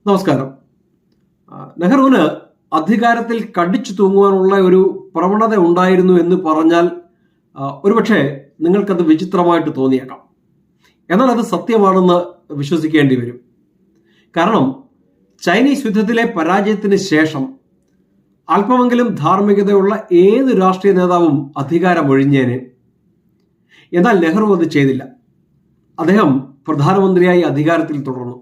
നമസ്കാരം. നെഹ്റുവിന് അധികാരത്തിൽ കടിച്ചു തൂങ്ങുവാനുള്ള ഒരു പ്രവണത ഉണ്ടായിരുന്നു എന്ന് പറഞ്ഞാൽ ഒരുപക്ഷെ നിങ്ങൾക്കത് വിചിത്രമായിട്ട് തോന്നിയേക്കാം. എന്നാൽ അത് സത്യമാണെന്ന് വിശ്വസിക്കേണ്ടി വരും. കാരണം ചൈനീസ് യുദ്ധത്തിലെ പരാജയത്തിന് ശേഷം അല്പമെങ്കിലും ധാർമ്മികതയുള്ള ഏത് രാഷ്ട്രീയ നേതാവും അധികാരമൊഴിഞ്ഞേനെ. എന്നാൽ നെഹ്റു അത് ചെയ്തില്ല. അദ്ദേഹം പ്രധാനമന്ത്രിയായി അധികാരത്തിൽ തുടർന്നു.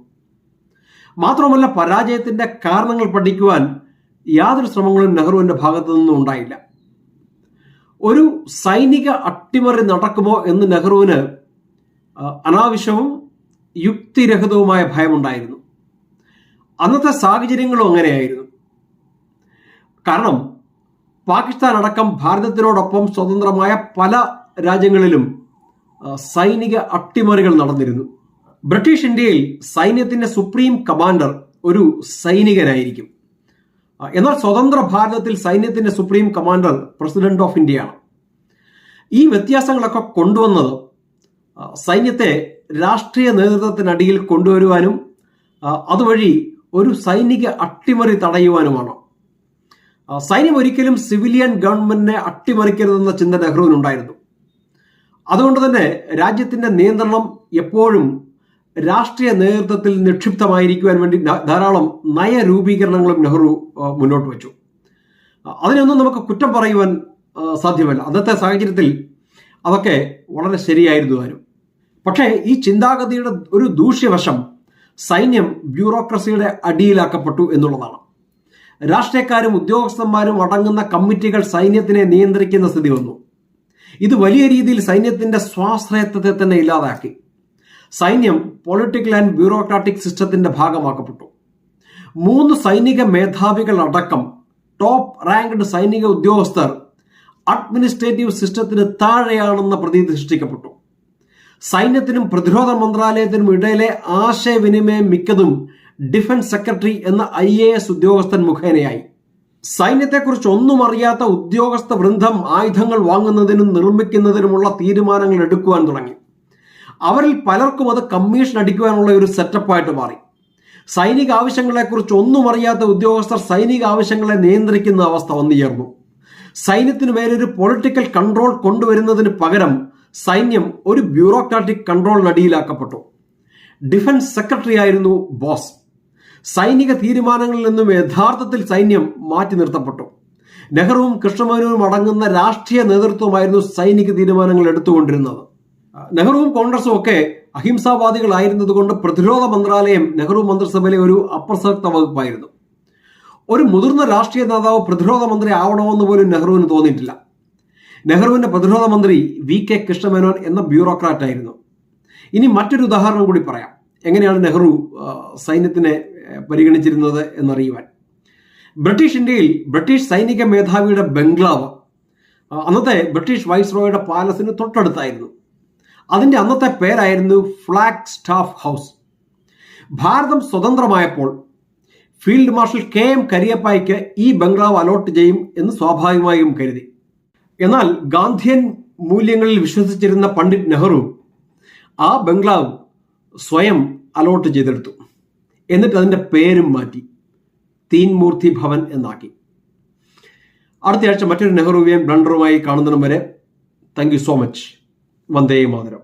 മാത്രമല്ല, പരാജയത്തിന്റെ കാരണങ്ങൾ പഠിക്കുവാൻ യാതൊരു ശ്രമങ്ങളും നെഹ്റുവിന്റെ ഭാഗത്തു നിന്നും ഉണ്ടായില്ല. ഒരു സൈനിക അട്ടിമറി നടക്കുമോ എന്ന് നെഹ്റുവിന് അനാവശ്യവും യുക്തിരഹിതവുമായ ഭയമുണ്ടായിരുന്നു. അന്നത്തെ സാഹചര്യങ്ങളും അങ്ങനെയായിരുന്നു. കാരണം പാകിസ്ഥാൻ അടക്കം ഭാരതത്തിനോടൊപ്പം സ്വതന്ത്രമായ പല രാജ്യങ്ങളിലും സൈനിക അട്ടിമറികൾ നടന്നിരുന്നു. ബ്രിട്ടീഷ് ഇന്ത്യയിൽ സൈന്യത്തിന്റെ സുപ്രീം കമാൻഡർ ഒരു സൈനികനായിരിക്കും. എന്നാൽ സ്വതന്ത്ര ഭാരതത്തിൽ സൈന്യത്തിന്റെ സുപ്രീം കമാൻഡർ പ്രസിഡന്റ് ഓഫ് ഇന്ത്യയാണ്. ഈ വ്യത്യാസങ്ങളൊക്കെ കൊണ്ടുവന്നത് സൈന്യത്തെ രാഷ്ട്രീയ നേതൃത്വത്തിനടിയിൽ കൊണ്ടുവരുവാനും അതുവഴി ഒരു സൈനിക അട്ടിമറി തടയുവാനുമാണ്. സൈന്യം ഒരിക്കലും സിവിലിയൻ ഗവൺമെന്റിനെ അട്ടിമറിക്കരുതെന്ന ചിന്ത നെഹ്റുവിനുണ്ടായിരുന്നു. അതുകൊണ്ട് തന്നെ രാജ്യത്തിന്റെ നിയന്ത്രണം എപ്പോഴും രാഷ്ട്രീയ നേതൃത്വത്തിൽ നിക്ഷിപ്തമായിരിക്കുവാൻ വേണ്ടി ധാരാളം നയരൂപീകരണങ്ങളും നെഹ്റു മുന്നോട്ട് വെച്ചു. അതിനൊന്നും നമുക്ക് കുറ്റം പറയുവാൻ സാധ്യമല്ല. അന്നത്തെ സാഹചര്യത്തിൽ അതൊക്കെ വളരെ ശരിയായിരുന്നു താനും. പക്ഷേ ഈ ചിന്താഗതിയുടെ ഒരു ദൂഷ്യവശം സൈന്യം ബ്യൂറോക്രസിയുടെ അടിയിലാക്കപ്പെട്ടു എന്നുള്ളതാണ്. രാഷ്ട്രീയക്കാരും ഉദ്യോഗസ്ഥന്മാരും അടങ്ങുന്ന കമ്മിറ്റികൾ സൈന്യത്തിനെ നിയന്ത്രിക്കുന്ന സ്ഥിതി വന്നു. ഇത് വലിയ രീതിയിൽ സൈന്യത്തിന്റെ സ്വാശ്രയത്വത്തെ തന്നെ ഇല്ലാതാക്കി. സൈന്യം പൊളിറ്റിക്കൽ ആൻഡ് ബ്യൂറോക്രാറ്റിക് സിസ്റ്റത്തിന്റെ ഭാഗമാക്കപ്പെട്ടു. 3 സൈനിക മേധാവികൾ അടക്കം ടോപ്പ് റാങ്ക്ഡ് സൈനിക ഉദ്യോഗസ്ഥർ അഡ്മിനിസ്ട്രേറ്റീവ് സിസ്റ്റത്തിന് താഴെയാണെന്ന പ്രതീതി സൃഷ്ടിക്കപ്പെട്ടു. സൈന്യത്തിനും പ്രതിരോധ മന്ത്രാലയത്തിനും ഇടയിലെ ആശയവിനിമയം മിക്കതും ഡിഫൻസ് സെക്രട്ടറി എന്ന IAS ഉദ്യോഗസ്ഥൻ മുഖേനയായി. സൈന്യത്തെക്കുറിച്ച് ഒന്നും അറിയാത്ത ഉദ്യോഗസ്ഥ വൃന്ദം ആയുധങ്ങൾ വാങ്ങുന്നതിനും നിർമ്മിക്കുന്നതിനുമുള്ള തീരുമാനങ്ങൾ എടുക്കുവാൻ തുടങ്ങി. അവരിൽ പലർക്കും അത് കമ്മീഷൻ അടിക്കുവാനുള്ള ഒരു സെറ്റപ്പായിട്ട് മാറി. സൈനിക ആവശ്യങ്ങളെക്കുറിച്ച് ഒന്നും അറിയാത്ത ഉദ്യോഗസ്ഥർ സൈനിക ആവശ്യങ്ങളെ നിയന്ത്രിക്കുന്ന അവസ്ഥ വന്നുചേർന്നു. സൈന്യത്തിന് മേലൊരു പൊളിറ്റിക്കൽ കൺട്രോൾ കൊണ്ടുവരുന്നതിന് പകരം സൈന്യം ഒരു ബ്യൂറോക്രാറ്റിക് കൺട്രോളിനടിയിലാക്കപ്പെട്ടു. ഡിഫൻസ് സെക്രട്ടറി ആയിരുന്നു ബോസ്. സൈനിക തീരുമാനങ്ങളിൽ നിന്നും യഥാർത്ഥത്തിൽ സൈന്യം മാറ്റി നിർത്തപ്പെട്ടു. നെഹ്റുവും കൃഷ്ണമേനോനും അടങ്ങുന്ന രാഷ്ട്രീയ നേതൃത്വമായിരുന്നു സൈനിക തീരുമാനങ്ങൾ എടുത്തുകൊണ്ടിരുന്നത്. നെഹ്റുവും കോൺഗ്രസും ഒക്കെ അഹിംസാവാദികളായിരുന്നത് കൊണ്ട് പ്രതിരോധ മന്ത്രാലയം നെഹ്റു മന്ത്രിസഭയിലെ ഒരു അപ്രസക്ത വകുപ്പായിരുന്നു. ഒരു മുതിർന്ന രാഷ്ട്രീയ നേതാവ് പ്രതിരോധ മന്ത്രി ആവണമെന്ന് പോലും നെഹ്റുവിന് തോന്നിയിട്ടില്ല. നെഹ്റുവിന്റെ പ്രതിരോധ മന്ത്രി VK കൃഷ്ണമേനോൻ എന്ന ബ്യൂറോക്രാറ്റ് ആയിരുന്നു. ഇനി മറ്റൊരു ഉദാഹരണം കൂടി പറയാം, എങ്ങനെയാണ് നെഹ്റു സൈന്യത്തിനെ പരിഗണിച്ചിരുന്നത് എന്നറിയുവാൻ. ബ്രിട്ടീഷ് ഇന്ത്യയിൽ ബ്രിട്ടീഷ് സൈനിക മേധാവിയുടെ ബംഗ്ലാവ് അന്നത്തെ ബ്രിട്ടീഷ് വൈസ്രോയുടെ പാലസിന് തൊട്ടടുത്തായിരുന്നു. അതിന്റെ അന്നത്തെ പേരായിരുന്നു ഫ്ലാഗ് സ്റ്റാഫ് ഹൗസ്. ഭാരതം സ്വതന്ത്രമായപ്പോൾ ഫീൽഡ് മാർഷൽ KM കരിയപ്പായ്ക്ക് ഈ ബംഗ്ലാവ് അലോട്ട് ചെയ്യും എന്ന് സ്വാഭാവികമായും കരുതി. എന്നാൽ ഗാന്ധിയൻ മൂല്യങ്ങളിൽ വിശ്വസിച്ചിരുന്ന പണ്ഡിറ്റ് നെഹ്റു ആ ബംഗ്ലാവ് സ്വയം അലോട്ട് ചെയ്തെടുത്തു. എന്നിട്ട് അതിന്റെ പേരും മാറ്റി തീൻമൂർത്തി ഭവൻ എന്നാക്കി. അടുത്തയാഴ്ച മറ്റൊരു നെഹ്റുവിയൻ ബ്ലണ്ടറുമായി കാണുന്നതിനും വരെ thank you so much. Vande Mataram.